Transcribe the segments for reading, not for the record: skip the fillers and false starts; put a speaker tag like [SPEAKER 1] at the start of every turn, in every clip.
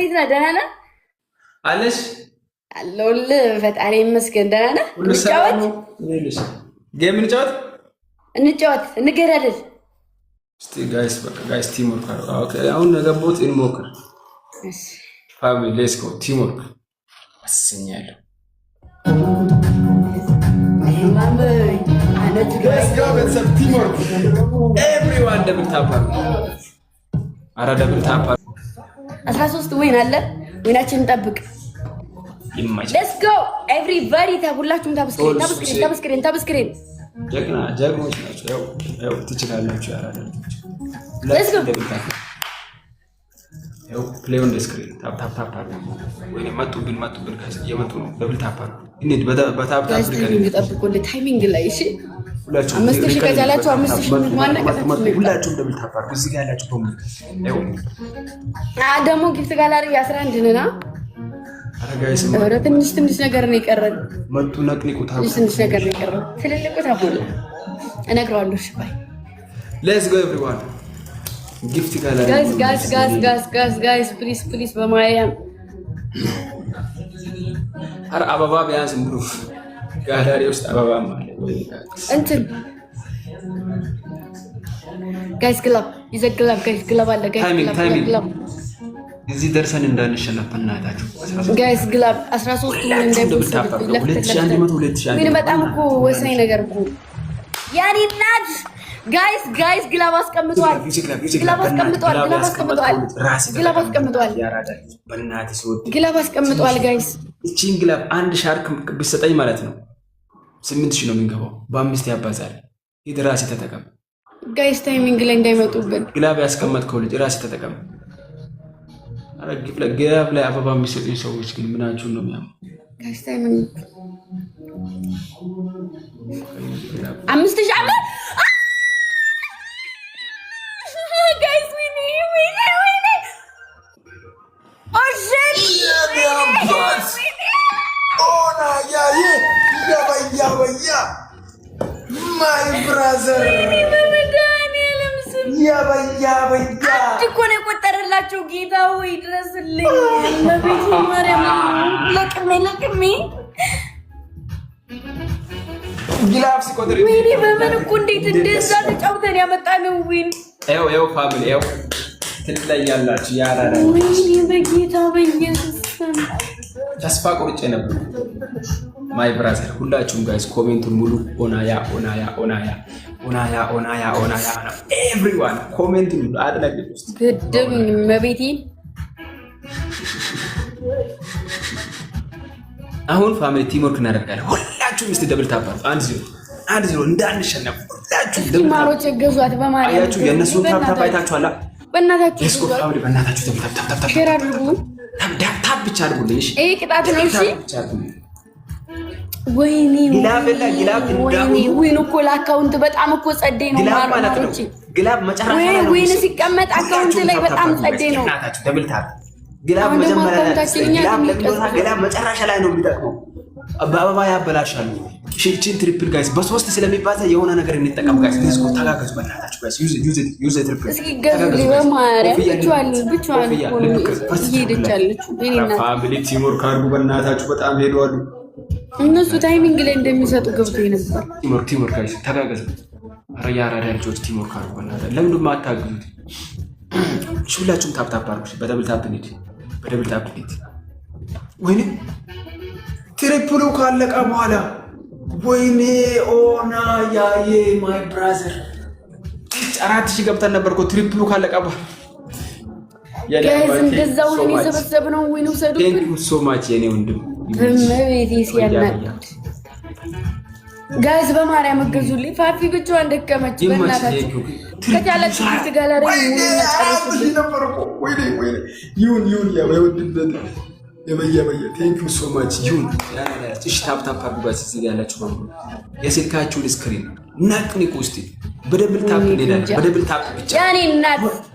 [SPEAKER 1] እንዴት ነህ? ደህና ነህ?
[SPEAKER 2] አለሽ
[SPEAKER 1] አለሁልህ። ፈጣሪ ይመስገን ደህና ነህ? እንጫወት፣
[SPEAKER 2] ጌም
[SPEAKER 1] እንጫወት፣ እንገዳደል።
[SPEAKER 2] እስቲ ጋይስ ቲም ወርክ ኦኬ። አሁን ነገቦት እንሞክር።
[SPEAKER 1] እሺ
[SPEAKER 2] ፋሚሊ ሌትስ ጎ ቲም ወርክ አሰኛለሁ። ቲም ወርክ ኤቭሪዋን ደብል ታፕ አረ ደብል ታፕ
[SPEAKER 1] 13 ዊን አለ። ዊናችንን እንጠብቅ። ሌትስ ጎ ኤቭሪባዲ ሁላችሁም ታብስክሪን
[SPEAKER 2] ጀግኖች ናቸው። ያው ትችላላችሁ። ያራዳችሁ
[SPEAKER 1] ሌትስ ጎ
[SPEAKER 2] ያው ፕሌይ ኦን ስክሪን ታፕ ወይ መጡብን ጋይስ እየመጡ ነው። ደብል ታፕ እንዴት በታፕ
[SPEAKER 1] እንጠብቁልኝ ታይሚንግ ላይ እሺ። ሁላችሁም 5000 ከቻላችሁ 5000 ማነቀታችሁ
[SPEAKER 2] ሁላችሁም ደብል ታፕ እዚህ ጋር ያላችሁ በሙሉ ያው
[SPEAKER 1] ደግሞ ጊፍት ጋላሪ 11 ነና
[SPEAKER 2] አረጋይስ
[SPEAKER 1] ኧረ ትንሽ ነገር ነው የቀረን።
[SPEAKER 2] መጡ ነቅኒቁ ታፕ
[SPEAKER 1] ትንሽ ነገር ነው የቀረን። ትልልቁ ታፕ እነግረዋለሁ። እሺ ባይ
[SPEAKER 2] ሌትስ ጎ ኤቭሪዋን ጊፍት ጋላሪ
[SPEAKER 1] ጋይስ ፕሊዝ በማርያም
[SPEAKER 2] አረ አበባ ቢያንስ ብሩ ጋላሪ ውስጥ አበባ ማለት
[SPEAKER 1] እንትን ጋይስ ግላብ ይዘግላብ ጋይስ ግላብ አለ ጋይስ ግላብ
[SPEAKER 2] እዚህ ደርሰን እንዳንሸነፍ እናታችሁ
[SPEAKER 1] ጋይስ ግላብ 13 ምን እንደምትሰጥ ምን በጣም እኮ ወሳኝ ነገር እኮ ያኔ ናት። ጋይስ ግላብ አስቀምጧል። ጋይስ
[SPEAKER 2] እቺን ግላብ አንድ ሻርክ ቢሰጠኝ ማለት ነው 8000 ነው የሚገባው። በአምስት ያባዛል። ሂድ ራስህ ተጠቀም
[SPEAKER 1] ጋይስ። ታይሚንግ ላይ እንዳይመጡብን
[SPEAKER 2] ግላብ ያስቀመጥከው ልጅ ራስህ ተጠቀም። አረ ግላብ ላይ አበባ የሚሰጡኝ ሰዎች ግን ምናችሁን ነው የሚያምሩ
[SPEAKER 1] ጋይስ። ታይሚንግ 5000 አለ ጋይስ። ዊኒ
[SPEAKER 2] ማይ ብራዘር
[SPEAKER 1] እኮ ነው የቆጠረላቸው። ጌታ ሆይ ድረስልኝ። ለቤት ማርያም ለቅሜ
[SPEAKER 2] ግላብ ሲቆጥር
[SPEAKER 1] ወይኔ በምን እኮ እንዴት እንደዛ ተጫውተን ያመጣነው ዊን
[SPEAKER 2] ኤው ፋሚሊ ኤው ትለያላችሁ። ያራራ
[SPEAKER 1] ወይኔ በጌታ በኢየሱስ
[SPEAKER 2] ተስፋ ቆርጬ ነበር። ማይ ብራዘር ሁላችሁም ጋይስ ኮሜንቱን ሙሉ ኦናያ ኤቭሪዋን ኮሜንቱን ሙሉ አድናቂት ውስጥ
[SPEAKER 1] ግድም መቤቴ።
[SPEAKER 2] አሁን ፋሚሊ ቲም ወርክ እናደርጋለን። ሁላችሁም እስቲ ደብል ታፕ 1-0 እንዳንሸነፍ ሁላችሁም ደብል ታፕ
[SPEAKER 1] ማሮች ገዟት በማርያም
[SPEAKER 2] አያችሁ። የነሱን ታፕ አይታችኋላ።
[SPEAKER 1] በእናታችሁ
[SPEAKER 2] እስኮ ፋሚሊ በእናታችሁ ደብል ታፕ
[SPEAKER 1] ሼር አድርጉ።
[SPEAKER 2] ታፕ ብቻ አድርጉልኝ እሺ።
[SPEAKER 1] ይሄ ቅጣት ነው እሺ። ወይኔ ዊን እኮ ለአካውንት በጣም እኮ ጸዴ ነው ማሮች።
[SPEAKER 2] ግላብ መጨረሻ ላይ ነው
[SPEAKER 1] ዊን ሲቀመጥ አካውንት ላይ በጣም ጸዴ ነው።
[SPEAKER 2] ደብል ታፕ ግላብ መጨረሻ ላይ ነው የሚጠቅመው። በአበባ ያበላሻሉ። እቺን ትሪፕል ጋይስ በ3 ስለሚባዛ የሆነ ነገር እንጠቀም ጋይስ። ዲስኮ ተጋገዙ በእናታችሁ ጋይስ። ዩዝ ትሪፕል
[SPEAKER 1] እስኪ ገዙ ለማርያም ብቻዋን ይሄድቻለች።
[SPEAKER 2] ፋሚሊ ቲም ወርክ አድርጉ በእናታችሁ። በጣም ሄደዋሉ
[SPEAKER 1] እነሱ ታይሚንግ ላይ እንደሚሰጡ ገብቶ ነበር።
[SPEAKER 2] ቲም ወርክ ጋይስ ተጋገዙ። አረ ያራዳ ልጆች ቲም ወርክ አድርጉ በእናታችሁ። ለምን ማታግዙት? ሁላችሁም ታፕ አድርጉ። በደብል ታፕ እንሂድ። ወይኔ ትሪፕሉ ካለቀ በኋላ ወይኔ ኦና ያዬ ማይ ብራዘር 4000 ገብተን ነበር እኮ ትሪፕሉ ካለቀ በኋላ
[SPEAKER 1] ጋይስ። እንደዛው ነው የሰበሰብነው። ወይኔ ወሰዱ።
[SPEAKER 2] ቴንክ ዩ ሶ ማች የኔ ወንድም
[SPEAKER 1] በመቤቴ ሲያናግድ ጋይስ በማርያም እገዙልኝ። ፋፊ ብቻዋን ደከመች። በእናታችሁ ከቻላችሁ ጊፍት ጋላሪ
[SPEAKER 2] ይሁን የበየ ቴንክ ዩ ሶ ማች ይሁን። እሺ ታፕ አድርጉ እዚህ ያላችሁ በሙሉ የስልካችሁን ስክሪን ነቅንቁ እስቲ። በደብል ታፕ እንሄዳለን። በደብል ታፕ ብቻ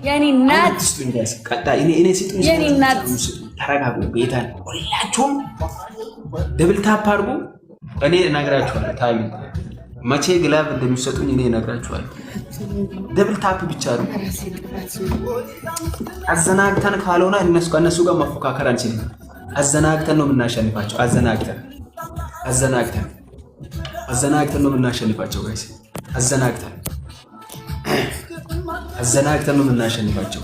[SPEAKER 1] ያኔ ናት
[SPEAKER 2] ስጡኝ ጋይስ። ቀጣይ እኔ ስጡኝ።
[SPEAKER 1] ያኔ ናት።
[SPEAKER 2] ተረጋጉ። ቤታን ሁላችሁም ደብል ታፕ አድርጉ። እኔ እነግራችኋለሁ ታይሚንግ መቼ ግላብ እንደሚሰጡኝ እኔ እነግራችኋለሁ። ደብል ታፕ ብቻ ነው። አዘናግተን ካልሆነ ከእነሱ ጋር መፎካከር አንችልም። አዘናግተን ነው የምናሸንፋቸው። አዘናግተን ነው የምናሸንፋቸው ጋይስ። አዘናግተን ነው የምናሸንፋቸው።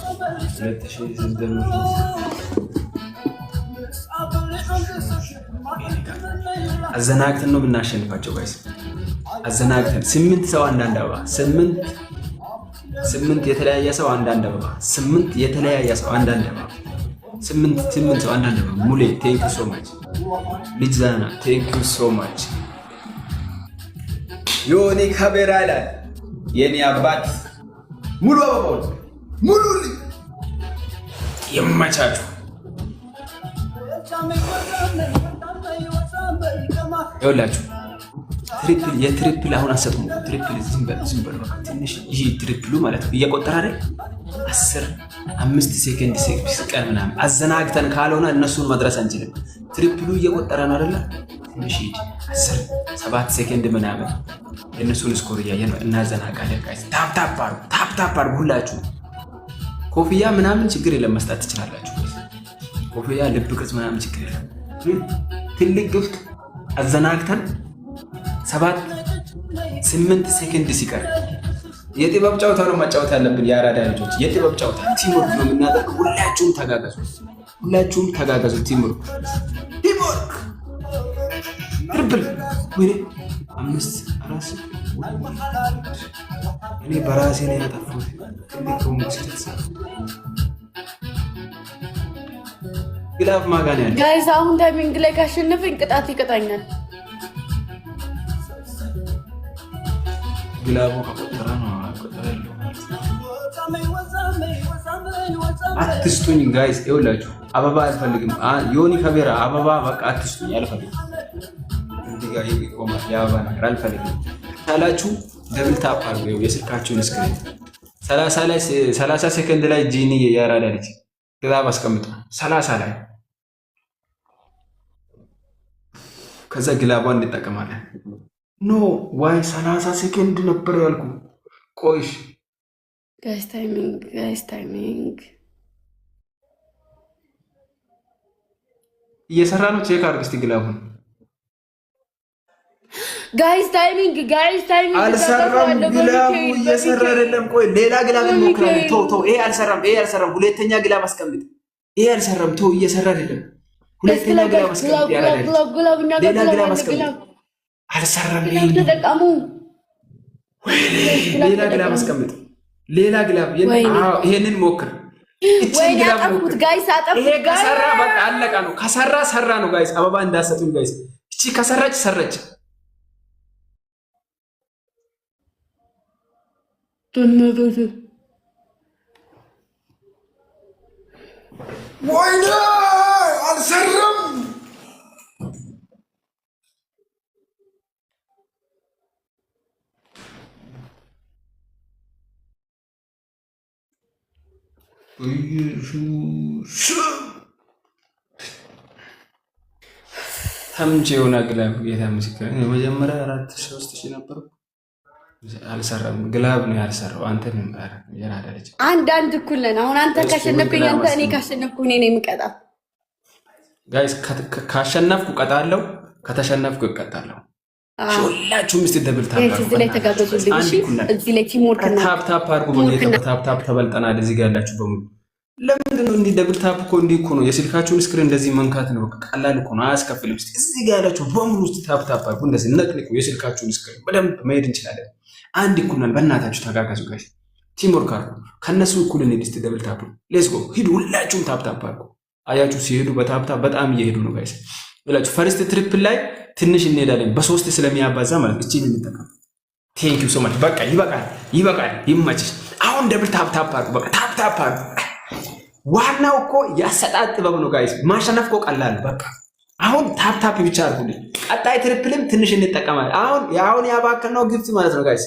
[SPEAKER 2] አዘናግተን ነው የምናሸንፋቸው ጋይስ። አዘናግተን 8 ሰው አንዳንድ አበባ 8 የተለያየ ሰው አንዳንድ አበባ 8 የተለያየ ሰው አንዳንድ አበባ 8 ሰው አንዳንድ አበባ። ሙሌ ቴንክ ዩ ሶ ማች። ልጅዛና ቴንክ ዩ ሶ ማች። ዮኒ ካቤራ ይላል የኔ አባት። ሙሉ አበባውን ሙሉ ይመቻችሁ። ይኸውላችሁ የትሪፕል አሁን አሰጥሙ። ትሪፕል ዝም በል ትንሽ ይሄ ትሪፕሉ ማለት ነው እየቆጠረ አይደል 10 5 ሴኮንድ ሲቀር ምናምን አዘናግተን ካልሆነ እነሱን መድረስ አንችልም። ትሪፕሉ እየቆጠረ ነው አይደል ትንሽ 10 7 ሴኮንድ ምናምን የእነሱን ስኮር እያየን እናዘናጋለን ጋይስ። ታፕ አድርጉ ሁላችሁ። ኮፍያ ምናምን ችግር የለም መስጠት ትችላላችሁ። ኮፍያ ልብ ቅርጽ ምናምን ችግር የለም። ትልቅ ግፍት አዘናግተን 7-8 ሴኮንድ ሲቀር የጥበብ ጨዋታ ነው መጫወት ያለብን። የአራዳ ልጆች የጥበብ ጨዋታ ቲምወርክ ነው የምናደርገው። ሁላችሁም ተጋገዙ። ቲምወርክ ትሪፕል ወይ 5 4 እኔ በራሴ ላይ ያጠፋሁት ትልቅ ፕሮሞሽን ተሰራ። ግላብ ማጋን ያለ
[SPEAKER 1] ጋይስ አሁን ታይሚንግ ላይ ካሸነፈኝ ቅጣት ይቀጣኛል።
[SPEAKER 2] ግላቡ ከቆጠረ ነው አቆጠረለው። አትስጡኝ ጋይስ። ይኸውላችሁ አበባ አልፈልግም። ዮኒ ካቤራ አበባ በቃ አትስጡኝ፣ አልፈልግም። እንዲህ ጋር ይቆማል። የአበባ ነገር አልፈልግም ካላችሁ ደብል ታፕ አድርጉ የስልካችሁን ስክሪን 30 ሴኮንድ ላይ ጂኒ ያራዳ ልጅ ግላብ አስቀምጡ 30 ላይ ከዛ ግላቧን እንጠቀማለን። ኖ ዋይ 30 ሴኮንድ ነበር ያልኩ። ቆይሽ
[SPEAKER 1] ጋይስ ታይሚንግ
[SPEAKER 2] እየሰራ ነው። ቼክ አድርግ እስቲ ግላቡን።
[SPEAKER 1] ጋይስ ታይሚንግ
[SPEAKER 2] አልሰራም። ግላቡ እየሰራ አይደለም። ቆይ ሌላ ግላብ እንሞክራለን። ተው ይሄ አልሰራም። ሁለተኛ ግላብ አስቀምጥ። ይሄ አልሰራም። ተው እየሰራ አይደለም። ሁለተኛ ግላብ አስቀምጥ። ያራዳል ሌላ ግላብ አስቀምጥ። አልሰራም።
[SPEAKER 1] ተጠቀሙ።
[SPEAKER 2] ሌላ ግላብ አስቀምጥ። ሌላ ግላብ ይሄንን ሞክር።
[SPEAKER 1] ወይ ያጠፉት ጋይስ አጠፉት።
[SPEAKER 2] ይሄ ከሰራ በቃ አለቃ ነው። ከሰራ ሰራ ነው ጋይስ። አበባ እንዳሰጡኝ ጋይስ። እቺ ከሰራች ሰረች። ወይኔ አልሰራም። ተምቼ የሆነ ግላብ ጌታ ምስክር የመጀመሪያ 4,000-3,000 ነበር። አልሰራም። ግላብ ነው ያልሰራው። አንተ ምን አረክ? ያራዳለች
[SPEAKER 1] አንድ እኩል ነን። አሁን አንተ ካሸነፍከኝ አንተ፣ እኔ ካሸነፍኩ እኔ ነኝ የምቀጣው።
[SPEAKER 2] ጋይስ ካሸነፍኩ እቀጣለሁ፣ ከተሸነፍኩ እቀጣለሁ። ሁላችሁም እስቲ ደብል ታፕ አድርጉ።
[SPEAKER 1] እዚህ ላይ ተጋገዙልኝ። እሺ እዚህ ላይ ቲምወርክ እና
[SPEAKER 2] ታፕ አድርጉ። ታፕ ተበልጠናል። እዚህ ጋር ያላችሁ በሙሉ ለምንድን ነው እንዲህ ደብል ታፕ እኮ እንዲህ እኮ ነው። የስልካችሁን ስክሪን እንደዚህ መንካት ነው። ቀላል እኮ ነው፣ አያስከፍልም። እስቲ እዚህ ጋር ያላችሁ በሙሉ እስቲ ታፕ አድርጉ። እንደዚህ ነቅንቁ። የስልካችሁን ስክሪን በደንብ መሄድ እንችላለን። አንድ እኩል ነን። በእናታችሁ ተጋገዙ ጋይስ። ቲምወርክ አድርጉ። ከነሱ እኩል እንሂድ። እስቲ ደብል ታፕ ሌትስ ጎ። ሂዱ ሁላችሁም ታፕ አድርጉ። አያችሁ ሲሄዱ በታፕ በጣም እየሄዱ ነው ጋይስ። ይላችሁ ፈርስት ትሪፕል ላይ ትንሽ እንሄዳለን። በ3 ስለሚያባዛ ማለት እቺን እንጠቀም። ቴንክ ዩ ሶ ማች። በቃ ይበቃል። ይመችሽ። አሁን ደብል ታፕ አድርጉ። በቃ ታፕ አድርጉ። ዋናው እኮ ያሰጣጥ ጥበብ ነው ጋይስ። ማሸነፍ እኮ ቀላል ነው። በቃ አሁን ታፕ ብቻ አድርጉልኝ። ቀጣይ ትሪፕልም ትንሽ እንጠቀማለን። አሁን ያባከነው ግፍት ማለት ነው ጋይስ።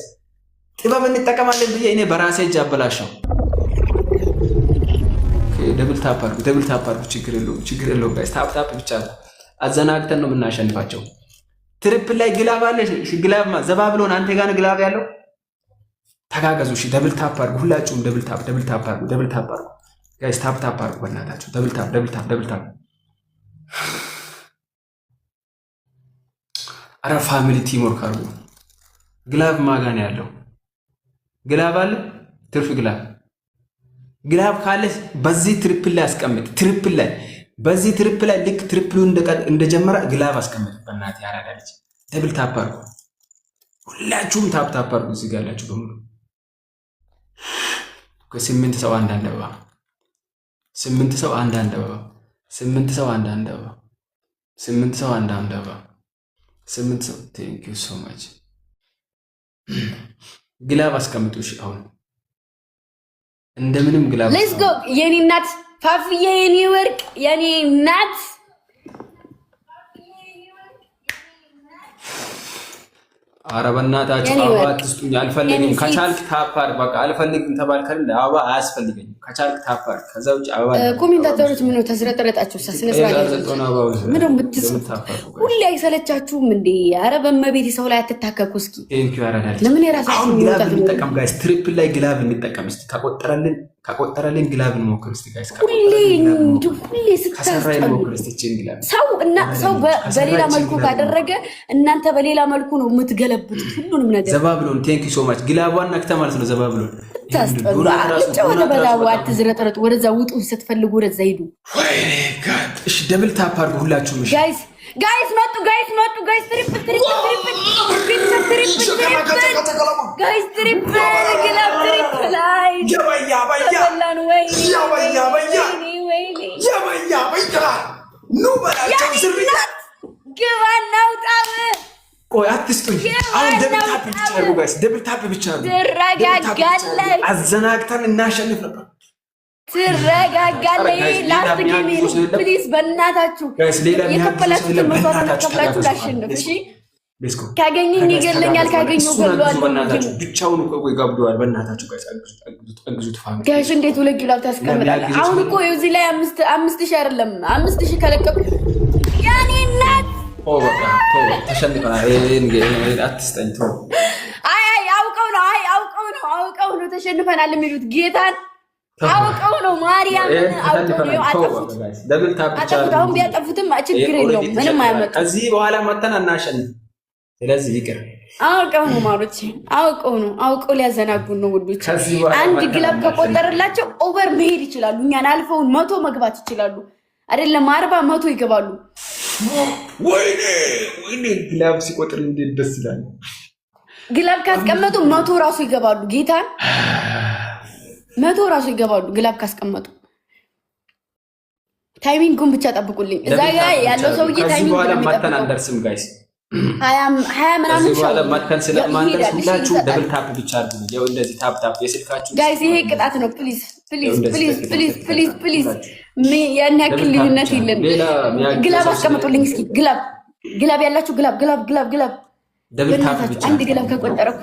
[SPEAKER 2] ጥበብ እንጠቀማለን ብዬ እኔ በራሴ እጅ አበላሻው። ደብል ታፕ አድርጉ። ችግር የለውም ጋይስ። ታፕ ብቻ አዘናግተን ነው የምናሸንፋቸው። ትሪፕል ላይ ግላብ አለ። እሺ ግላብ ዘባ ብሎን አንተ ጋር ነው ግላብ ያለው። ተጋገዙ። እሺ ደብል ታፕ አድርጉ ሁላችሁም። ደብል ታፕ አድርጉ ጋይስ። ታፕ አድርጉ በእናታችሁ። ደብል ታፕ። አረ ፋሚሊ ቲም ወርክ አድርጉ። ግላብ ማጋን ያለው ግላብ አለ። ትርፍ ግላብ ካለ በዚህ ትሪፕል ላይ አስቀምጥ። በዚህ ትሪፕል ላይ ልክ ትሪፕሉ እንደጀመረ ግላብ አስቀምጥ። በእናትህ ያራዳለች። ደብል ታፕ አድርጉ ሁላችሁም። ታፕ አድርጉ እዚህ ጋር ያላችሁ በሙሉ። ከ8 ሰው አንዳንድ አበባ 8 ሰው አንዳንድ አበባ 8 ሰው አንዳንድ አበባ 8 ሰው አንዳንድ አበባ 8 ሰው ቴንክ ዩ ሶ ማች። ግላብ አስቀምጡ። እሺ አሁን እንደምንም ግላብ ሌትስ ጎ።
[SPEAKER 1] የኔ እናት ፋፍዬ፣ የኔ ወርቅ፣ የኔ እናት
[SPEAKER 2] ኧረ በእናታችሁ አበባ አትስጡኝ። አልፈልግም። ከቻልክ ታፓር በቃ አልፈልግም ተባልከል። አበባ አያስፈልገኝም። ከቻልክ ታፓር። ከዛ ውጭ አበባ
[SPEAKER 1] ኮሜንታተሮች ምን ነው ተዝረጠረጣችሁ? ምን ነው ሁሌ አይሰለቻችሁም እንዴ? ኧረ በመቤት ሰው ላይ አትታከኩ። እስኪ ለምን የራሳችሁ
[SPEAKER 2] ግላብ እንጠቀም ጋይስ። ትሪፕል ላይ ግላብ እንጠቀም እስቲ። ከቆጠረልን ግላብ እንሞክር እስቲ ጋይስ።
[SPEAKER 1] ሁሌ ስታስጠሉ ሰው እና ሰው በሌላ መልኩ ካደረገ እናንተ በሌላ መልኩ ነው የምትገለብጡት ሁሉንም ነገር።
[SPEAKER 2] ዘባብሎን ቴንክ ዩ ሶ ማች። ግላቧን ነክተ ማለት ነው ዘባብሎን።
[SPEAKER 1] ታስጠሉ። ወደ በላው አትዝረጠረጡ። ወደዛ ውጡ። ስትፈልጉ ወደዛ ሂዱ።
[SPEAKER 2] እሺ ደብል ታፕ አድርጉ ሁላችሁም። እሺ
[SPEAKER 1] ጋይስ መጡ። ጋይስ ትሪፕል ጋይስ ትሪፕል ግላብ ትሪፕል ላይ ተበላን። ወይ ግባ እናውጣም።
[SPEAKER 2] ቆይ አትስጡኝ። አሁን ደብል ታፕ ብቻ አድርጉ ጋይስ። ደብል ታፕ ብቻ አድርጉ።
[SPEAKER 1] ትረጋጋለህ።
[SPEAKER 2] አዘናግተን እናሸንፍ ነበር።
[SPEAKER 1] ትረጋጋለህ። ላስት ጌም ፕሊዝ በእናታችሁ የከፈላችሁትን መስዋዕት ከፍላችሁ ላሸንፍ። እሺ ካገኘኝ ይገለኛል፣ ካገኘው ገለዋል።
[SPEAKER 2] ብቻውን እኮ ይጋብደዋል። በእናታችሁ ጋይስ አግዙት። ፋሚሊ
[SPEAKER 1] ጋይስ እንዴት ሁለት ግላብ ታስቀምጣለህ? አሁን እኮ እዚህ ላይ 5000 አይደለም 5000 ከለቀቁ ያኔ እናት
[SPEAKER 2] በቃ ተሸንፈናል። አትስጠኝ።
[SPEAKER 1] አውቀው ነው ተሸንፈናል የሚሉት ጌታን አውቀው ነው። ማርያምን አውቀው ነው አጠፉት። አሁን ቢያጠፉትም ችግር የለውም፣ ምንም አያመጣም።
[SPEAKER 2] ከዚህ በኋላ መተን አናሸንፍ። ስለዚህ ይቅር።
[SPEAKER 1] አውቀው ነው ማሮቼ፣ አውቀው ሊያዘናጉን ነው ውዶች። አንድ ግላብ ከቆጠረላቸው ኦቨር መሄድ ይችላሉ። እኛን አልፈውን 100 መግባት ይችላሉ። አይደለም 40 100 ይገባሉ።
[SPEAKER 2] ወይኔ ግላብ ሲቆጥር እንዴት ደስ ይላል።
[SPEAKER 1] ግላብ ካስቀመጡ 100 ራሱ ይገባሉ። ጌታን 100 ራሱ ይገባሉ ግላብ ካስቀመጡ። ታይሚንጉን ብቻ ጠብቁልኝ። እዛ ጋር ያለው ሰውዬ ታይሚንግ
[SPEAKER 2] በኋላ ማተን አንደርስም ጋይስ።
[SPEAKER 1] 20 ምናምን
[SPEAKER 2] በኋላ ማተን ስለማንደርስ ሁላችሁ ደብል ታፕ ብቻ አድርጉ። ያው እንደዚህ ታፕ የስልካችሁ
[SPEAKER 1] ጋይስ፣ ይሄ ቅጣት ነው። ፕሊዝ ያን ያክል ልዩነት የለም። ግላብ አስቀምጡልኝ እስኪ። ግላብ ያላችሁ ግላብ
[SPEAKER 2] ደብል ታፕ ብቻ።
[SPEAKER 1] አንድ ግላብ ከቆጠረ እኮ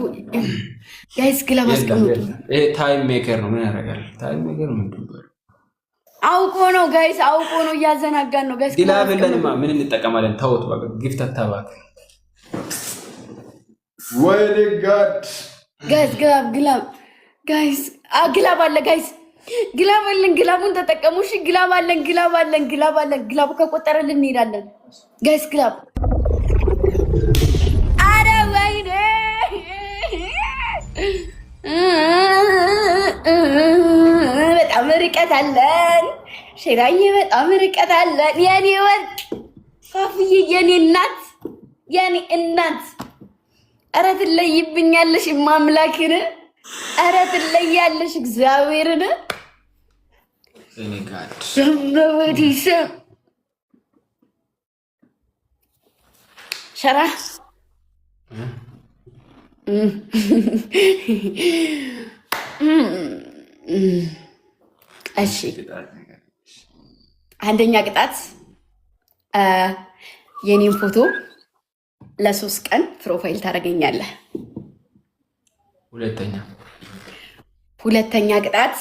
[SPEAKER 1] ጋይስ ግላብ አስቀምጡ።
[SPEAKER 2] ይሄ ታይም ሜከር ነው። ምን ያደርጋል ታይም ሜከር? ምንድን ነው?
[SPEAKER 1] አውቆ ነው ጋይስ፣ አውቆ ነው። እያዘናጋን ነው ጋይስ።
[SPEAKER 2] ግላብ የለንማ ምን እንጠቀማለን? ተውት በቃ። ጊፍት አታባክ። ወይኔ ጋድ
[SPEAKER 1] ጋይስ ግላብ ጋይስ ግላብ አለ ጋይስ፣ ግላብ አለን። ግላቡን ተጠቀሙ እሺ። ግላብ አለን። ግላቡ ከቆጠረልን እንሄዳለን ጋይስ። ግላብ አረ ወይኔ በጣም ርቀት አለን ሼራዬ፣ በጣም ርቀት አለን። የኔ ወርቅ ፋፍዬ፣ የኔ እናት ኧረ ትለይብኛለሽ ማምላክን፣ ኧረ ትለያለሽ እግዚአብሔርን። ደመወዲስ ሸራ እሺ፣ አንደኛ ቅጣት የኔን ፎቶ ለ3 ቀን ፕሮፋይል ታደርገኛለህ። ሁለተኛ ቅጣት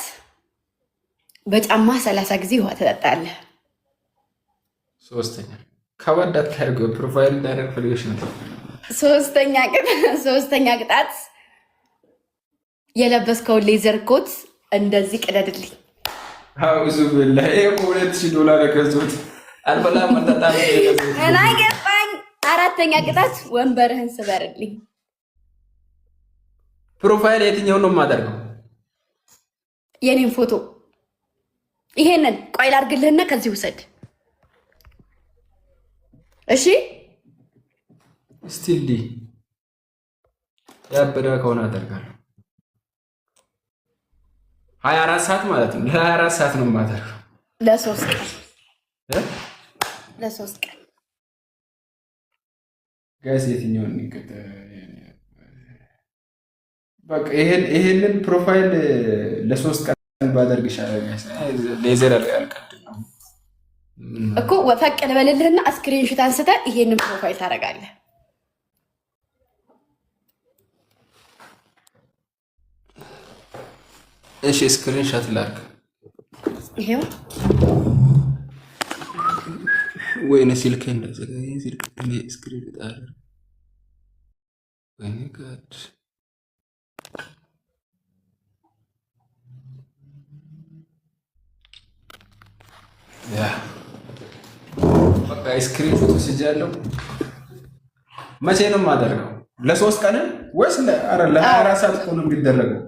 [SPEAKER 1] በጫማ 30 ጊዜ ውሃ ትጠጣለህ።
[SPEAKER 2] ከወዳ ታርገው ፕሮፋይል ዳይሬክት ፈልገሽ ነው።
[SPEAKER 1] ሶስተኛ ቅጣት የለበስከውን ሌዘር ኮት እንደዚህ ቀደድልኝ።
[SPEAKER 2] አውዙ ቢላሂ $2000 ገዝቶት አልበላም መጣጣም ገዝቶት
[SPEAKER 1] እና ገባኝ። አራተኛ ቅጣት ወንበርህን ስበርልኝ።
[SPEAKER 2] ፕሮፋይል የትኛው ነው የማደርገው?
[SPEAKER 1] የኔን ፎቶ ይሄንን ቆይ ላድርግልህና ከዚህ ውሰድ። እሺ
[SPEAKER 2] ስቲል ያበደ ከሆነ አደርጋለሁ። 24 ሰዓት ማለት ነው። ለ24 ሰዓት ነው የማደርገው።
[SPEAKER 1] ለ3 ቀን
[SPEAKER 2] ጋይስ የትኛውን ንቀጥ በቃ ይሄንን ፕሮፋይል ለ3 ቀን ባደርግ ይሻላል ጋይስ። ሌዘር አልቀድም
[SPEAKER 1] እኮ ወፈቅ ልበልልህና ስክሪንሾት አንስተህ ይሄንን ፕሮፋይል ታደርጋለህ።
[SPEAKER 2] እሺ ስክሪንሾት ላድርግ።
[SPEAKER 1] ይሄው
[SPEAKER 2] ወይኔ ስልኬ እንደዘጋ ስልክ እኔ ስክሪንሾት አድርግ። ወይኔ ጋድ ያ በቃ ስክሪንሾት ወስጃለሁ። መቼ ነው የማደርገው? ለ3 ቀን ወይስ ለ24 ሰዓት እኮ ነው የሚደረገው?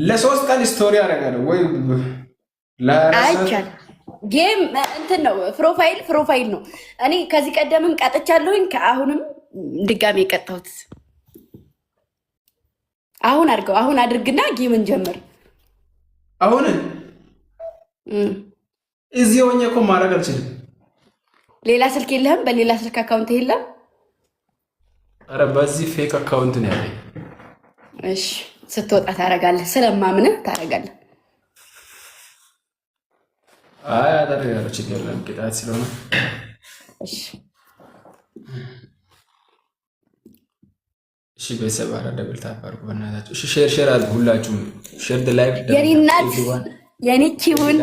[SPEAKER 2] ለ3 ቀን ስቶሪ አደርጋለሁ ወይ
[SPEAKER 1] አይቻል ጌም እንትን ነው። ፕሮፋይል ነው። እኔ ከዚህ ቀደምም ቀጥቻለሁኝ። ከአሁንም ድጋሜ የቀጣሁት አሁን አድርግና ጌምን ጀምር።
[SPEAKER 2] አሁን እዚህ ሆኜ እኮ ማድረግ አልችልም።
[SPEAKER 1] ሌላ ስልክ የለህም? በሌላ ስልክ አካውንት የለም?
[SPEAKER 2] ኧረ በዚህ ፌክ አካውንት ነው ያለኝ።
[SPEAKER 1] እሺ ስትወጣ ታደርጋለህ። ስለማምንህ ታደርጋለህ።
[SPEAKER 2] አይ አደርጋለሁ። ችግር የለም ቅጣት ስለሆነ። እሺ ቤተሰብ አረ ደብል ታፕ አድርጉ በእናታችሁ። እሺ ሼር አድርጉ ሁላችሁም። ሼር ደ ላይቭ
[SPEAKER 1] የኔ እናት የኔ ኪውን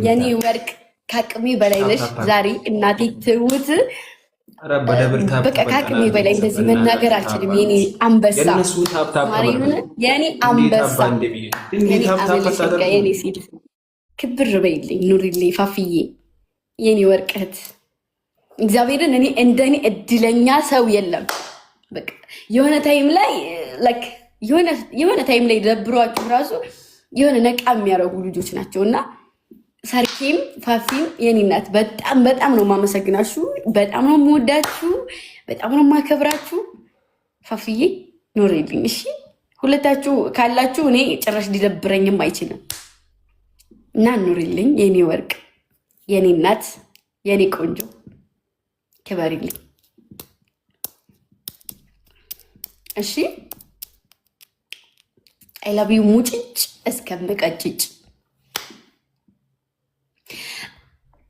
[SPEAKER 1] የኔ ወርቅ ከአቅሜ በላይ ነሽ ዛሬ እናቴ ትውት።
[SPEAKER 2] አረ በደብል ታፕ
[SPEAKER 1] በቃ ከአቅሜ በላይ እንደዚህ መናገር አልችልም። የኔ አንበሳ
[SPEAKER 2] የነሱ ታፕ ታፕ
[SPEAKER 1] የኔ አንበሳ የኔ ሲል ክብር በይልኝ ኑሪልኝ ፋፍዬ የኔ ወርቀት እግዚአብሔርን እኔ እንደኔ እድለኛ ሰው የለም። በቃ የሆነ ታይም ላይ ደብሯችሁ ራሱ የሆነ ነቃ የሚያደርጉ ልጆች ናቸው። እና ሰርኬም ፋፊም የኔ እናት በጣም ነው የማመሰግናችሁ። በጣም ነው የምወዳችሁ። በጣም ነው የማከብራችሁ። ፋፍዬ ኑሪልኝ እሺ። ሁለታችሁ ካላችሁ እኔ ጭራሽ ሊደብረኝም አይችልም። እና ኑሪልኝ የኔ ወርቅ የኔ እናት የኔ ቆንጆ ክበሪልኝ እሺ። አይላቢው ሙጭጭ እስከምቀጭጭ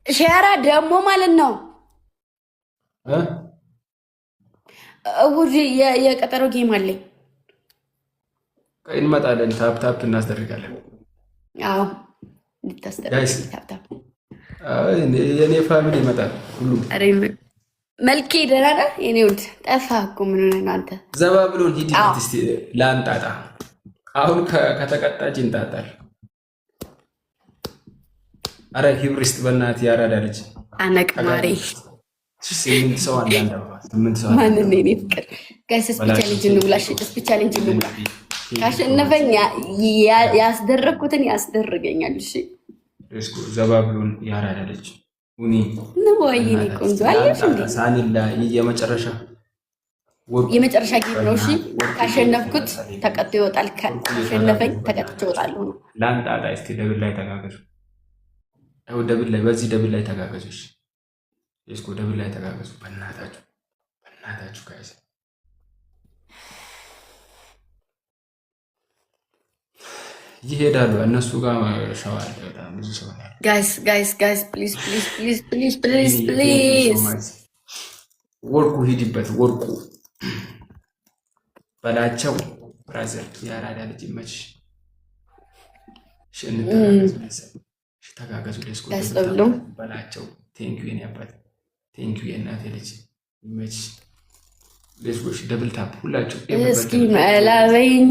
[SPEAKER 1] ሸራ ደግሞ ማለት ነው። እሑድ የቀጠሮ ጌም አለኝ።
[SPEAKER 2] እንመጣለን። ታፕ ታፕ እናስደርጋለን።
[SPEAKER 1] አዎ ልታስደርግ ታፕ
[SPEAKER 2] የኔ ፋሚሊ ይመጣል ሁሉም።
[SPEAKER 1] መልኬ ደህና ነህ የኔ ውድ? ጠፋህ እኮ ምን ሆነህ ነው አንተ?
[SPEAKER 2] ዘባ ብሎን ሂድበት እስኪ ለአንጣጣ። አሁን ከተቀጣች እንጣጣል። አረ ሂብሪስት በእናትህ ያራዳ ልጅ
[SPEAKER 1] አነቅማሬ
[SPEAKER 2] 8 ሰው አለ።
[SPEAKER 1] ማንን የኔ ፍቅር ጋይስ ስፔሻሊቲ እንብላሽ። ስፔሻሊቲ እንብላ። ካሸነፈኝ ያስደረግኩትን ያስደርገኛል። እሺ
[SPEAKER 2] ዘባ ብሎን ያራዳ ልጅ ኡኒ
[SPEAKER 1] ነው ወይኔ ቆንጆ አየሽ እንዴ?
[SPEAKER 2] ሳኒላ የመጨረሻ
[SPEAKER 1] ጌም ነው። እሺ ካሸነፍኩት ተቀጥቶ ይወጣል። ካሸነፈኝ ተቀጥቶ ይወጣል።
[SPEAKER 2] ላንጣጣ እስኪ ደብል ላይ ተጋገዙ። አው ደብል ላይ በዚህ ደብል ላይ ተጋገዙ። እሺ እስኮ ደብል ላይ ተጋገዙ። በእናታችሁ ጋይስ ይሄዳሉ። እነሱ ጋር ሰው አለ፣ በጣም ብዙ ሰው አለ።
[SPEAKER 1] ጋይስ ፕሊዝ
[SPEAKER 2] ወርቁ ሂድበት፣ ወርቁ በላቸው። ብራዘር ያራዳ ልጅ ይመችሽ። ተጋገዙ። ደስኮ በላቸው። ቴንክ ዩ የኔ አባት ቴንክ ዩ የእናቴ ልጅ መች ሌስጎሽ ደብል ታፕ ሁላችሁ
[SPEAKER 1] እስኪ መላበይኝ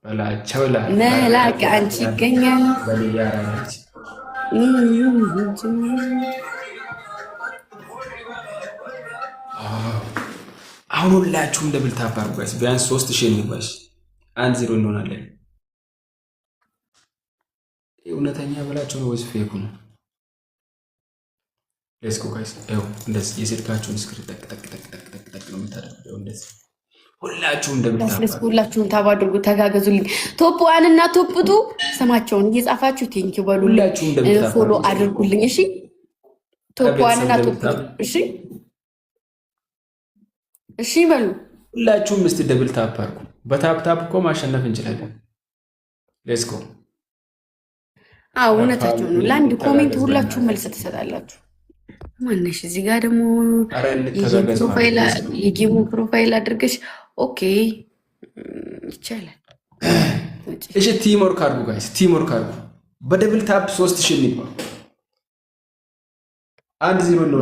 [SPEAKER 2] በላቸው
[SPEAKER 1] መላ ከአንቺ ይገኛል
[SPEAKER 2] በልያራች አሁን ሁላችሁም ደብል ታፕ አድርጓች ቢያንስ 3000 እንግባሽ 1-0 እንሆናለን። እውነተኛ በላቸው ነው ወይስ ፌክ ነው? ሌትስ ጎ ጋይስ። ይኸው እንደዚህ የስልካችሁን ስክሪን ጠቅ ጠቅ ጠቅ ጠቅ ጠቅ ጠቅ ነው የምታደርጉት። ይኸው እንደዚህ ሁላችሁም
[SPEAKER 1] ሁላችሁም ታብ አድርጉ፣ ተጋገዙልኝ። ቶፕ ዋን እና ቶፕ ቱ ስማቸውን እየጻፋችሁ ቴንኪው በሉልኝ፣ ፎሎ አድርጉልኝ። እሺ ቶፕ ዋን እና ቶፕ ቱ እሺ፣ እሺ በሉ
[SPEAKER 2] ሁላችሁም። እስቲ ደብል ታፕ አድርጉ። በታፕ ታፕ እኮ ማሸነፍ እንችላለን። ሌትስ ጎ።
[SPEAKER 1] አዎ እውነታቸው ነው። ለአንድ ኮሜንት ሁላችሁም መልስ ትሰጣላችሁ። ማነሽ እዚህ ጋር ደግሞ የጌሙ ፕሮፋይል አድርገሽ ኦኬ ይቻላል።
[SPEAKER 2] እሺ ቲም ወርክ አድርጉ ጋይስ፣ ቲም ወርክ አድርጉ። በደብል ታፕ 3000 የሚባል 1-0 ነው።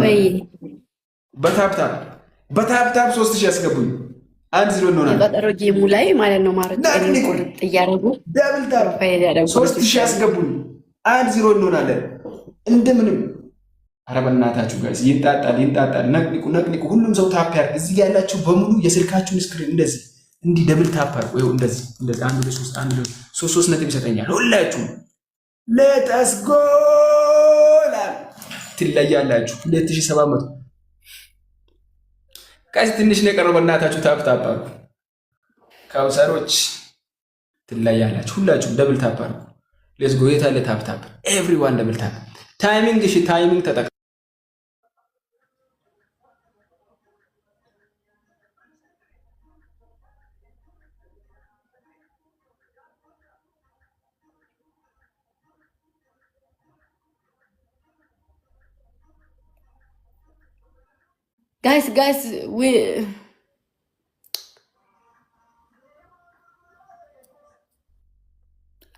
[SPEAKER 2] በታፕ ታፕ 3000 ያስገቡኝ 1-0 ነው።
[SPEAKER 1] የቀጠሮ ጌሙ ላይ ማለት ነው ማለት ነው። እያደረጉ
[SPEAKER 2] ደብል ታፕ 3000 ያስገቡኝ 1-0 እንሆናለን እንደምንም። ኧረ በእናታችሁ ጋይስ ይንጣጣል። ነቅንቁ። ሁሉም ሰው ታፕ ያርግ። እዚህ ያላችሁ በሙሉ የስልካችሁን ስክሪን እንደዚህ እንዲህ ደብል ታፕ አድርጉ። ይኸው እንደዚህ 1-2-3 ነጥብ ይሰጠኛል። ሁላችሁም ሌትስ ጎ ትለያላችሁ። 2700 ጋይስ ትንሽ ነው የቀረው። በእናታችሁ ታፕ አድርጉ። ካውሰሮች ትለያላችሁ። ሁላችሁም ደብል ታፕ አድርጉ። ሌትስ ጎ። የታለ ታፕ ኤቭሪዋን ደብል ታፕ። ታይሚንግ እሺ፣ ታይሚንግ ተጠቅ
[SPEAKER 1] ጋይስ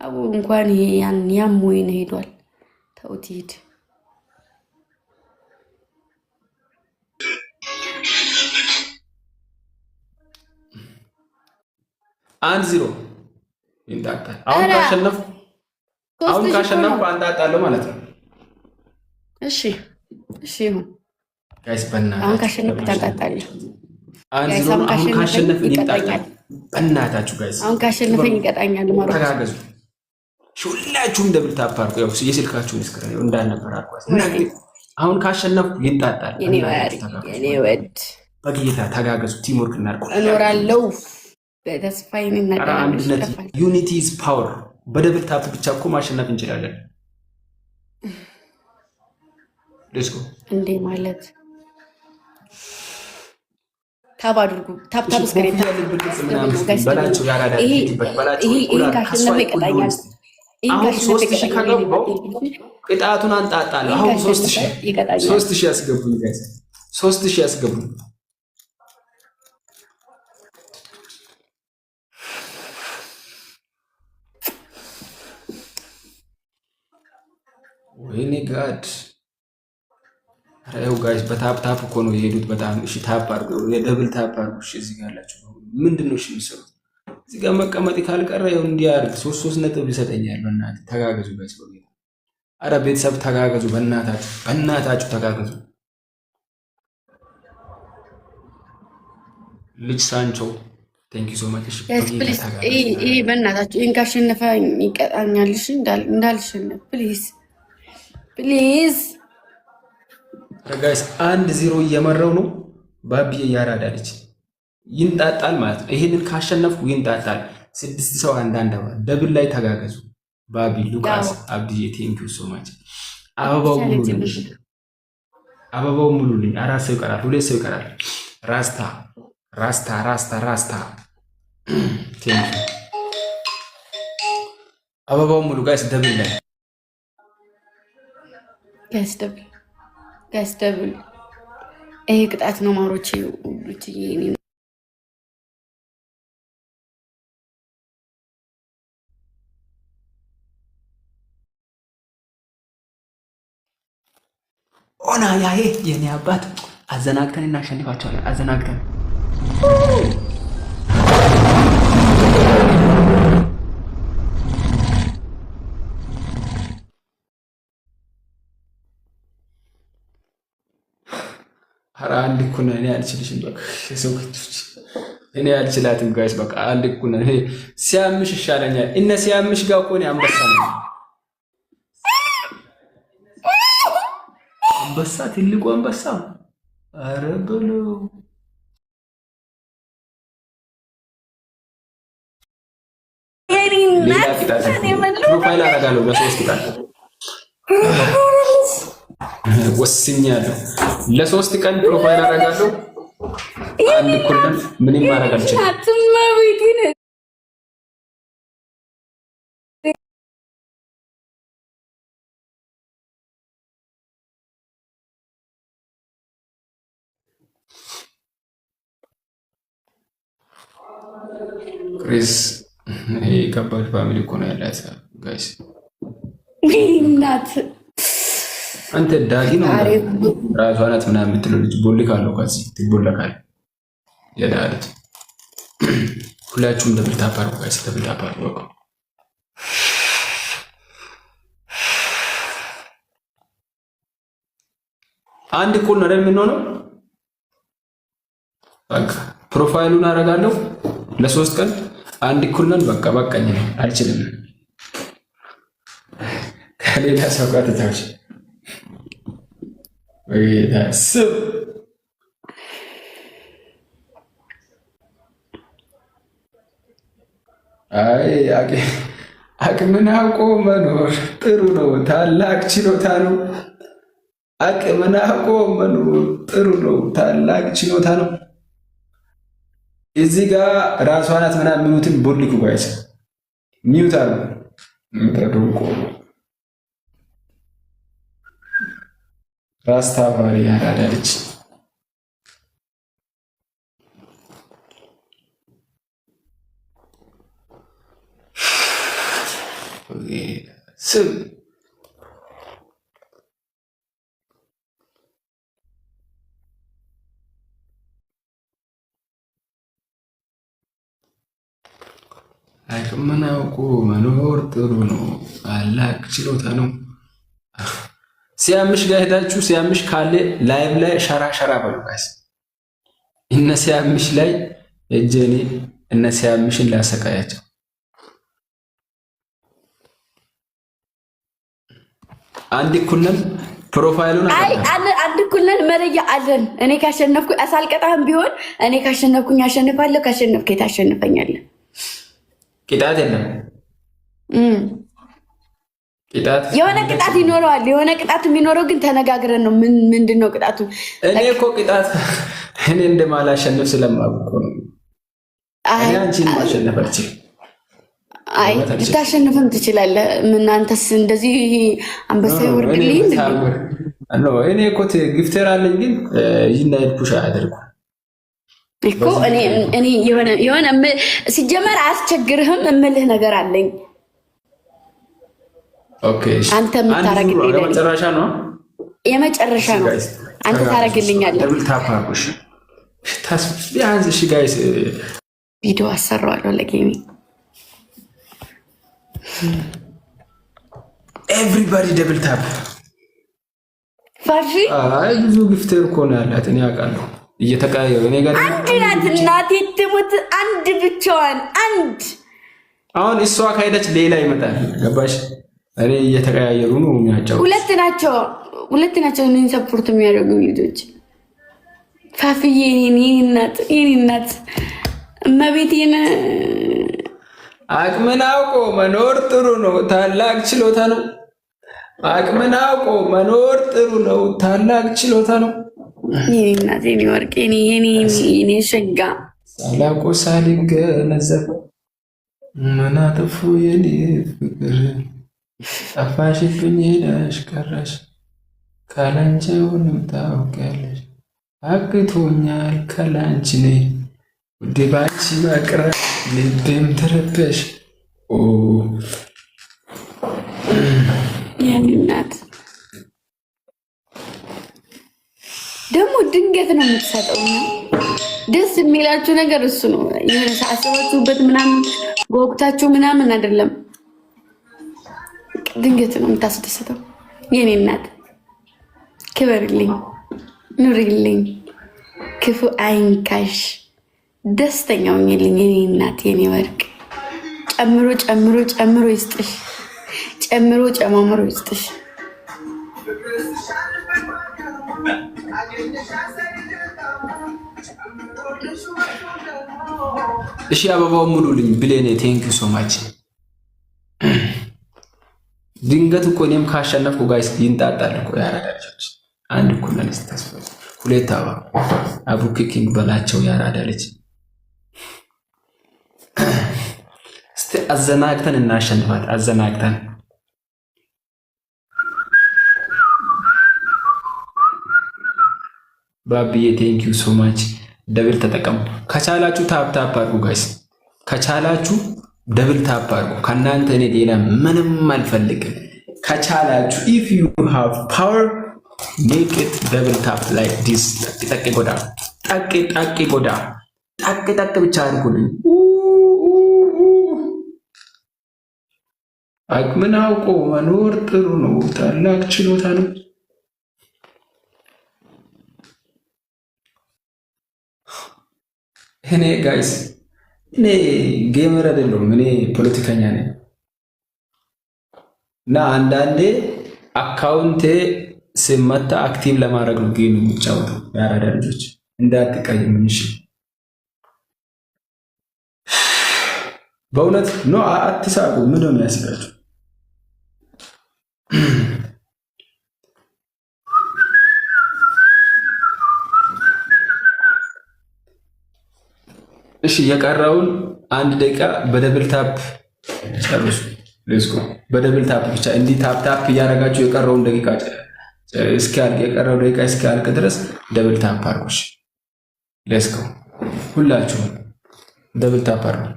[SPEAKER 1] አቡ እንኳን ያም ወይን ሄዷል። ተውት ሂድ።
[SPEAKER 2] አንድ 0 ይንጣጣል። አሁን ካሸነፍኩ አንጣጣለሁ ማለት ነው።
[SPEAKER 1] እሺ ይሁን
[SPEAKER 2] ጋይስ በእናታችሁ
[SPEAKER 1] አሁን ካሸነፍኩ ታጣጣለህ።
[SPEAKER 2] አሁን ካሸነፍን ይንጣጣል። በእናታችሁ ጋይስ
[SPEAKER 1] አሁን ካሸነፈኝ ይቀጣኛል ማለት
[SPEAKER 2] ተጋገዙ። ሁላችሁም ደብል ታፕ አድርጉ። ያው የስልካችሁን ስክሪን እንዳልነበር አድርጓት። አሁን ካሸነፍኩ ይንጣጣል።
[SPEAKER 1] የኔ ወድ
[SPEAKER 2] በጌታ ተጋገዙ። ቲም ወርክ እናድርግ።
[SPEAKER 1] እኖራለሁ በተስፋዬ
[SPEAKER 2] አንድነት። ዩኒቲ ኢዝ ፓወር። በደብል ታፕ ብቻ እኮ ማሸነፍ እንችላለን። ሌትስ ጎ።
[SPEAKER 1] እንዴ ማለት ታብ አድርጉ። ታፕ ስክሪን
[SPEAKER 2] በላቸው። ያራዳ ይሄ
[SPEAKER 1] ካሸነፈ ይቀጣኛል።
[SPEAKER 2] አሁን 3000 ከገባው ቅጣቱን አንጣጣለሁ። አሁን 3000 ያስገቡኝ ጋይስ፣ 3000 ያስገቡኝ። ወይኔ ጋድ። አሬው ጋይስ በታፕ ታፕ እኮ ነው የሄዱት። በጣም እሺ፣ ታፕ አድርጉ፣ የደብል ታፕ አድርጉ። እሺ እዚህ ጋር ያላችሁ ምንድነው እሺ የሚሰሩት? እዚህ ጋር መቀመጥ ካልቀረ ያው እንዲያርግ 3 ነጥብ ይሰጠኛል። በእናትህ ተጋገዙ ጋይስ። አረ ቤተሰብ ተጋገዙ፣ በእናታችሁ ተጋገዙ። ልጅ ሳንቾ ቴንክ ዩ ሶ ማች። እሺ
[SPEAKER 1] ይሄ በእናታችሁ ይሄን ካሸነፈ ይቀጣኛል። እሺ እንዳልሸነፍ ፕሊዝ
[SPEAKER 2] ጋይስ 1-0 እየመራው ነው። ባቢዬ ያራዳለች ይንጣጣል ማለት ነው። ይሄንን ካሸነፍኩ ይንጣጣል። 6 ሰው አንዳንድ ደብል ላይ ተጋገዙ። ባቢ ሉቃስ አብዲዬ ቴንክ ዩ ሶ ማች። አበባው ሙሉልኝ። 4 ሰው ይቀራል፣ 2 ሰው ይቀራል። ራስታ ቴንክ ዩ። አበባው ሙሉ ጋይስ። ደብል ላይ
[SPEAKER 1] ጋይስ ደብል። ይሄ ቅጣት ነው ማሮቼ።
[SPEAKER 2] ኦና ያሄ የኔ አባት አዘናግተን እናሸንፋቸዋለን። አዘናግተን ኧረ አንድ እኮ ነን። እኔ አልችልሽም። በቃ የሰው ከቶች እኔ አልችላትም ጋይስ። በቃ አንድ እኮ ነን። ሲያምሽ ይሻለኛል። እነ ሲያምሽ ጋር እኮ ነው አንበሳ ነው። አንበሳ ትልቁ አንበሳ። ኧረ በለው ፕሮፋይል አደርጋለሁ ለሶስት ቀን ወስኛለሁ። ለሶስት ቀን ፕሮፋይል አደርጋለሁ። አንድ ኩልን ምንም ማድረግ አልችልም። ክሪስ ይሄ ከባድ ፋሚሊ እኮ ነው ያላት ጋይስ።
[SPEAKER 1] እናት
[SPEAKER 2] አንተ ዳጊ ነው ራሷ ናት ምናምን የምትለው ልጅ ቦልካለሁ። ከዚህ ትቦለካል የዳሉት ሁላችሁም ደብል ታፕ አድርጉ ጋይስ። ደብል ታፕ አድርጉ በቃ አንድ እኩል ነው አይደል የምንሆነው? በቃ ፕሮፋይሉን አደርጋለሁ ለሶስት ቀን አንድ እኩል ነን። በቃ በቃኝ አልችልም ከሌላ ሰው ጋር ተታች ስብ አይ አቅምን አውቆ መኖር ጥሩ ነው፣ ታላቅ ችሎታ ነው። አቅምን አውቆ መኖር ጥሩ ነው፣ ታላቅ ችሎታ ነው። እዚህ ጋር ራሷ ናት ምናምን የሚሉትን ቦልኩ ጋይስ ሚውት አሉ ምትረዱቆ ራስታፋሪ ያዳለች ስም አቅምን አውቆ መኖር ጥሩ ነው፣ ታላቅ ችሎታ ነው። ሲያምሽ ጋር ሄዳችሁ ሲያምሽ ካለ ላይቭ ላይ ሸራ በሉ ጋይስ። እነ ሲያምሽ ላይ እጄኔ እነ ሲያምሽን ላሰቃያቸው። አንድ ኩለን ፕሮፋይሉን
[SPEAKER 1] አንድ ኩለን መለያ አለን። እኔ ካሸነፍኩ አሳልቀጣህም ቢሆን እኔ ካሸነፍኩኝ አሸንፋለሁ፣ ካሸነፍከ ታሸንፈኛለህ።
[SPEAKER 2] ቅጣት የለም። ቅጣት
[SPEAKER 1] የሆነ ቅጣት ይኖረዋል። የሆነ ቅጣት የሚኖረው ግን ተነጋግረን ነው። ምንድነው ቅጣቱ?
[SPEAKER 2] እኔ እኮ ቅጣት እኔ እንደማላሸንፍ ስለማውቅ ነው። እኔ አንቺን ማሸነፍ አልችልም።
[SPEAKER 1] አይ ልታሸንፍም ትችላለህ። ምን አንተስ እንደዚህ አንበሳ ይወርድልኝ
[SPEAKER 2] ነው። እኔ እኮ ግፍተር አለኝ፣ ግን ይናይል ፑሽ አያደርጉ
[SPEAKER 1] እኮ እኔ የሆነ ሲጀመር አያስቸግርህም እምልህ ነገር አለኝ።
[SPEAKER 2] ኦኬ
[SPEAKER 1] አንተ የምታረግልኝ
[SPEAKER 2] የመጨረሻ ነው፣
[SPEAKER 1] የመጨረሻ ነው። አንተ ታረግልኛለህ።
[SPEAKER 2] ደብል ታፕ አድርጉሽ ቢያንስ። እሺ ጋይስ
[SPEAKER 1] ቪዲዮ አሰራዋለሁ ለጌሚ
[SPEAKER 2] ኤቭሪባዲ ደብል ታፕ
[SPEAKER 1] ፋፊ።
[SPEAKER 2] አይ ብዙ ግፍተር እኮ ነው ያላት፣ እኔ አውቃለሁ። እየተቀያየሩ እኔ ጋር
[SPEAKER 1] አንድ ናት እናቴ ትሙት፣ አንድ ብቻዋን አንድ።
[SPEAKER 2] አሁን እሷ ካሄደች ሌላ ይመጣል። ገባሽ? እኔ እየተቀያየሩ ነው የሚያጫው። ሁለት
[SPEAKER 1] ናቸው እኔን ሰፖርት የሚያደርጉ ልጆች። ፋፊዬ የኔ እናት እመቤቴን።
[SPEAKER 2] አቅምን አውቆ መኖር ጥሩ ነው፣ ታላቅ ችሎታ ነው። አቅምን አውቆ መኖር ጥሩ ነው፣ ታላቅ ችሎታ ነው።
[SPEAKER 1] የኔ እናት የኔ ወርቅ የኔ ሸጋ
[SPEAKER 2] ሳላውቆ ሳልገነዘብ ምን አጠፉ የኔ ፍቅር፣ ጠፋሽብኝ ሄደሽ ቀረሽ፣ ካላንቺውንም ታውቂያለሽ። አቅቶኛል ካላንቺ ነይ ውዴ፣ ባንቺ መቅረት ልቤም ተረበሽ።
[SPEAKER 1] የኔ እናት ደግሞ ድንገት ነው የምትሰጠው። ደስ የሚላችሁ ነገር እሱ ነው። የሆነ ሳስባችሁበት ምናምን በወቅታችሁ ምናምን አይደለም፣ ድንገት ነው የምታስደስተው። የኔ እናት ክበርልኝ፣ ኑሪልኝ፣ ክፉ አይንካሽ፣ ደስተኛ ሁኚልኝ የኔ እናት፣ የኔ ወርቅ። ጨምሮ ጨምሮ ጨምሮ ይስጥሽ፣ ጨምሮ ጨማምሮ ይስጥሽ።
[SPEAKER 2] እሺ አበባው ሙሉልኝ ብሌኔ ቴንክ ዩ ሶ ማች። ድንገት እኮ እኔም ካሸነፍኩ ጋይስ ይንጣጣል እኮ ያራዳልች። አንድ እኮ ነንስ ተስፋ ሁለት አበባ አቡኪ ኪንግ በላቸው ያራዳ ልጅ። እስቲ አዘናግተን እናሸንፋት፣ አዘናግተን ባቢዬ ቴንክ ዩ ሶ ማች። ደብል ተጠቀሙ ከቻላችሁ፣ ታፕ ታፕ አድርጉ ጋይስ። ከቻላችሁ ደብል ታፕ አድርጉ። ከእናንተ እኔ ሌላ ምንም አልፈልግም። ከቻላችሁ if you have power make it double tap like this። ጠቅ ጎዳ ጠቅ ጎዳ ጠቅ ብቻ አድርጉልኝ። አቅምን አውቆ መኖር ጥሩ ነው፣ ታላቅ ችሎታ ነው። እኔ ጋይስ እኔ ጌመር አይደለሁም፣ እኔ ፖለቲከኛ ነኝ። እና አንዳንዴ አካውንቴ ስመታ አክቲቭ ለማድረግ ነው ጌም የሚጫወተው። ያራዳ ልጆች እንዳትቀይሙኝ እሺ። በእውነት ኖ አትሳቁ። ምን ነው የሚያስቃችሁ? እሺ የቀረውን 1 ደቂቃ በደብል ታፕ ጨርሱ። ሌስኮ በደብል ታፕ ብቻ እንዲህ ታፕ ታፕ እያደረጋችሁ የቀረውን ደቂቃ እስኪያልቅ የቀረው ደቂቃ እስኪያልቅ ድረስ ደብል ታፕ አድርጉሽ። ሌስኮ ሁላችሁም ደብል ታፕ አድርጉ።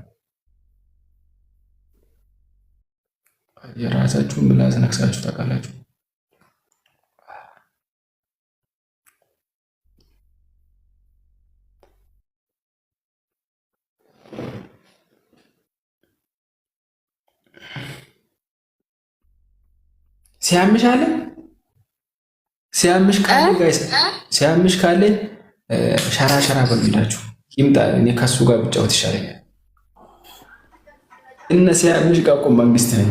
[SPEAKER 2] የራሳችሁን ምላስ ነክሳችሁ ታውቃላችሁ። ሲያምሽ ካለ ጋይስ ሲያምሽ ካለ ሸራ በሚላችሁ ይምጣ። እኔ ከሱ ጋር ብጫወት ይሻለኛል። እነ ሲያምሽ ጋር እኮ መንግስት ነኝ።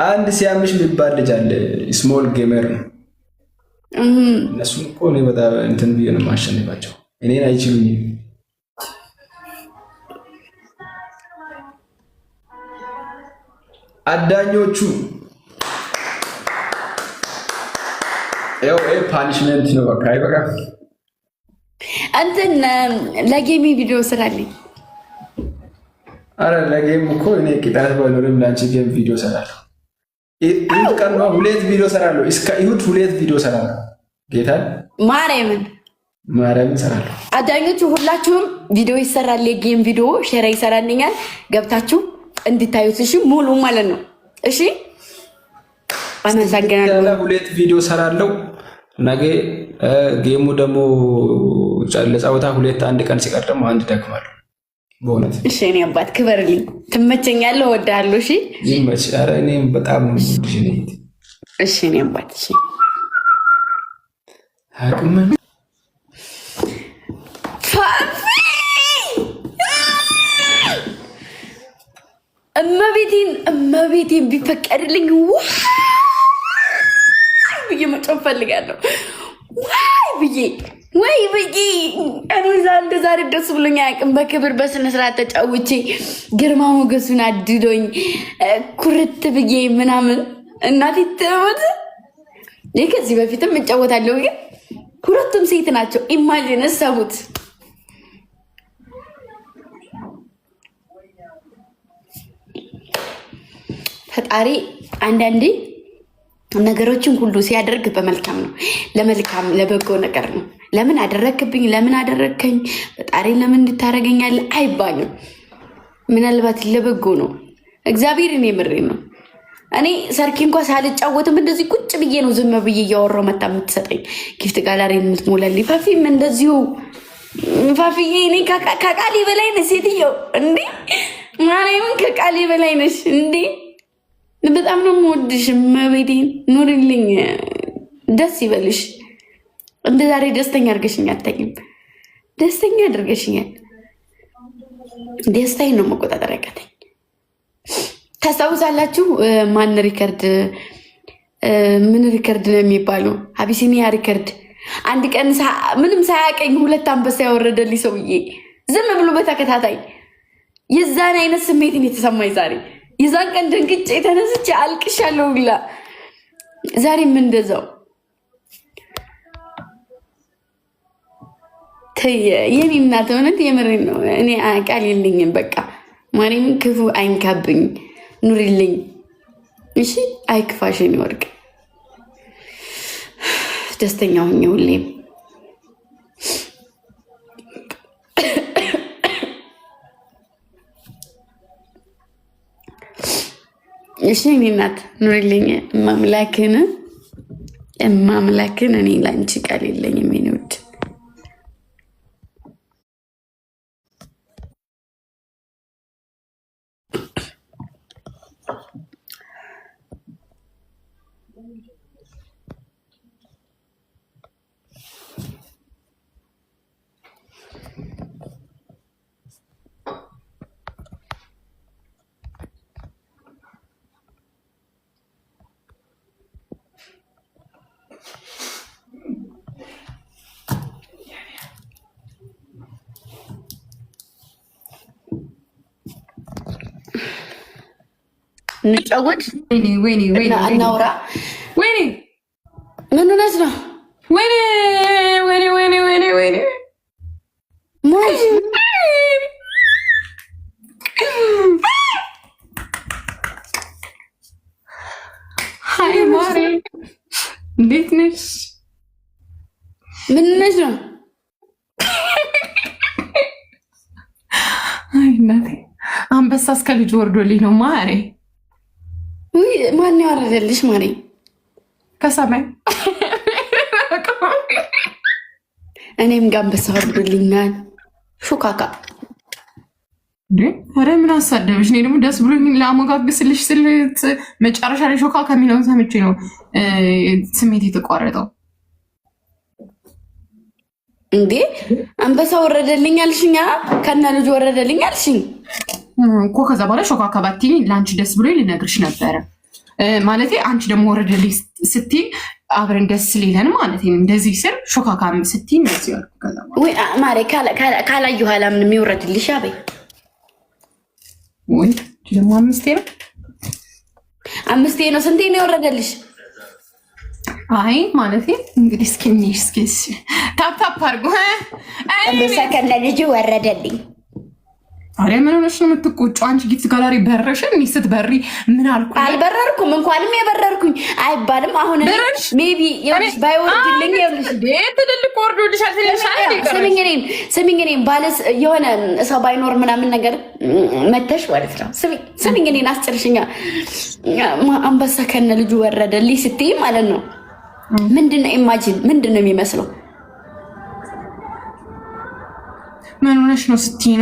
[SPEAKER 2] አንድ ሲያምሽ የሚባል ልጅ አለ፣ ስሞል ጌመር ነው። እነሱን እኮ እኔ በጣም እንትን ብዬ ነው የማሸንፋቸው። እኔን አይችሉኝም። አዳኞቹ ያው ፓኒሽመንት ነው። በቃ አይበቃ
[SPEAKER 1] እንትን ለጌም ቪዲዮ ስራልኝ።
[SPEAKER 2] አረ ለጌም እኮ እኔ ቅጣት ባይኖርም ላንቺ ጌም ቪዲዮ ሰራለሁ። ይሁድ ቀን ነው 2 ቪዲዮ ሰራለሁ። እስከ ይሁድ 2 ቪዲዮ ሰራለሁ። ጌታ ማርያምን ሰራለሁ። አዳኞቹ
[SPEAKER 1] ሁላችሁም ቪዲዮ ይሰራል። የጌም ቪዲዮ ሼር ይሰራልኛል። ገብታችሁ እንድታዩት እሺ፣ ሙሉ ማለት ነው። እሺ
[SPEAKER 2] አመሰግናለሁ። 2 ቪዲዮ ሰራለሁ። ነገ ጌሙ ደግሞ ለጫወታ 2 1 ቀን ሲቀር ደግሞ 1 ደክማለሁ። በእውነት
[SPEAKER 1] እሺ፣ እኔ አባት ክበርልኝ። ትመቸኛለህ፣ እወድሃለሁ። እሺ
[SPEAKER 2] ይመች። ኧረ እኔም በጣም ነው ልጅ ነኝ።
[SPEAKER 1] እሺ፣ እኔ አባት እሺ።
[SPEAKER 2] አቅም
[SPEAKER 1] እመቤቴን ቢፈቀድልኝ ብዬ መጮህ ፈልጋለሁ። ወይ ብዬ እኔ ዛሬ ደስ ብሎኝ አያውቅም። በክብር በስነ ስርዓት ተጫውቼ ግርማ ሞገሱን አድዶኝ ኩርት ብዬ ምናምን እናቴ ትሞት። ይህ ከዚህ በፊትም እጫወታለሁ፣ ግን ሁለቱም ሴት ናቸው። ኢማጂን እሰቡት። ፈጣሪ አንዳንዴ ነገሮችን ሁሉ ሲያደርግ በመልካም ነው፣ ለመልካም ለበጎ ነገር ነው። ለምን አደረክብኝ፣ ለምን አደረከኝ፣ ፈጣሪ ለምን እንድታረገኛለህ አይባልም። ምናልባት ለበጎ ነው። እግዚአብሔርን የምሬ ነው። እኔ ሰርኪ እንኳን ሳልጫወትም እንደዚህ ቁጭ ብዬ ነው ዝም ብዬ እያወራሁ መታ የምትሰጠኝ ጊፍት ጋላሪ የምትሞላልኝ። ፋፊም እንደዚሁ ፋፊዬ እኔ ከቃሌ በላይ ነሽ ሴትየው እንዴ ማርያምን ከቃሌ በላይ ነሽ እንዴ። በጣም ነው የምወድሽ መቤቴን ኑሪልኝ፣ ደስ ይበልሽ። እንደ ዛሬ ደስተኛ አድርገሽኛል አታውቂም። ደስተኛ አድርገሽኛል። ደስታዬን ነው መቆጣጠር ያቃተኝ። ታስታውሳላችሁ? ማን ሪከርድ ምን ሪከርድ ነው የሚባለው? አቢሲኒያ ሪከርድ። አንድ ቀን ምንም ሳያቀኝ 2 አንበሳ ያወረደልኝ ሰውዬ ዝም ብሎ በተከታታይ የዛን አይነት ስሜትን የተሰማኝ ዛሬ። የዛን ቀን ደንግጬ ተነስቼ አልቅሻለሁ ሁላ። ዛሬም እንደዛው። የኔ እናት እውነት የምሬን ነው። እኔ ቃል የለኝም። በቃ ማርያም ክፉ አይንካብኝ፣ ኑሪልኝ። እሺ አይክፋሽ የኔ ወርቅ፣ ደስተኛ ሁኚ ሁሌም። እሺ የኔ እናት ኑሪልኝ። እማምላክን እኔ ላንቺ ቃል የለኝም የኔ ውድ። እንጫወት እናውራ። ወይኔ ምን ሆነሽ ነው? ወይኔ ሀይ ማሬ እንዴት ነሽ? ምን ሆነሽ ነው?
[SPEAKER 3] አይ እናቴ አንበሳ እስከ ልጅ ወርዶልኝ ነው ማሬ።
[SPEAKER 1] ማን ያወረደልሽ ማሬ?
[SPEAKER 3] ከሰማይ።
[SPEAKER 1] እኔም ጋር አንበሳ ወርዶልኛል። ሹካካ
[SPEAKER 3] ኧረ ምን አሳደበሽ? እኔ ደግሞ ደስ ብሎኝ ላሞጋግስልሽ ስል መጨረሻ ላይ ሾካካ የሚለውን ሰምቼ ነው ስሜት የተቋረጠው።
[SPEAKER 1] እንዴ አንበሳ ወረደልኝ አልሽኛ? ከነ ልጁ ወረደልኝ አልሽኝ
[SPEAKER 3] እኮ። ከዛ በኋላ ሾካካ ባትይኝ ለአንቺ ደስ ብሎኝ ልነግርሽ ነበረ። ማለት አንቺ ደግሞ ወረደልኝ ስትይ አብረን ደስ ሊለን ማለት ነው። እንደዚህ ስር ሾካካ ስትይ እንደዚህ ያልኩ። ከዛ
[SPEAKER 1] ወይ ማሬ ካላዩ ኋላ ምን የሚወረድልሽ አበይ?
[SPEAKER 3] ወይ ደግሞ 5 ነው
[SPEAKER 1] 5 ነው። ስንቴ ነው የወረደልሽ?
[SPEAKER 3] አይ ማለት እንግዲህ እስኪ ታፕ አድርጎ
[SPEAKER 1] አንበሳ ከነ ልጁ ወረደልኝ።
[SPEAKER 3] አሬ ምን ሆነሽ ነው የምትቆጪው? አንቺ ጊፍት ጋላሪ በረሽ? እኔ ስትበሪ ምን አልኩ?
[SPEAKER 1] አልበረርኩም። እንኳንም የበረርኩኝ አይባልም። አሁን ሜቢ የውልሽ ባይወርድልኝ የውልሽ
[SPEAKER 3] ትልልቅ ወርዶልሻል ትልልሻል።
[SPEAKER 1] ስሚኝ እኔን ባለስ የሆነ ሰው ባይኖር ምናምን ነገር መተሽ ማለት ነው። ስሚኝ እኔን አስጨርሽኛ። አንበሳ ከነ ልጁ ወረደልኝ ስትይ ማለት ነው ምንድነው? ኢማጂን ምንድነው የሚመስለው?
[SPEAKER 3] ምን ሆነሽ ነው ስትይ ነው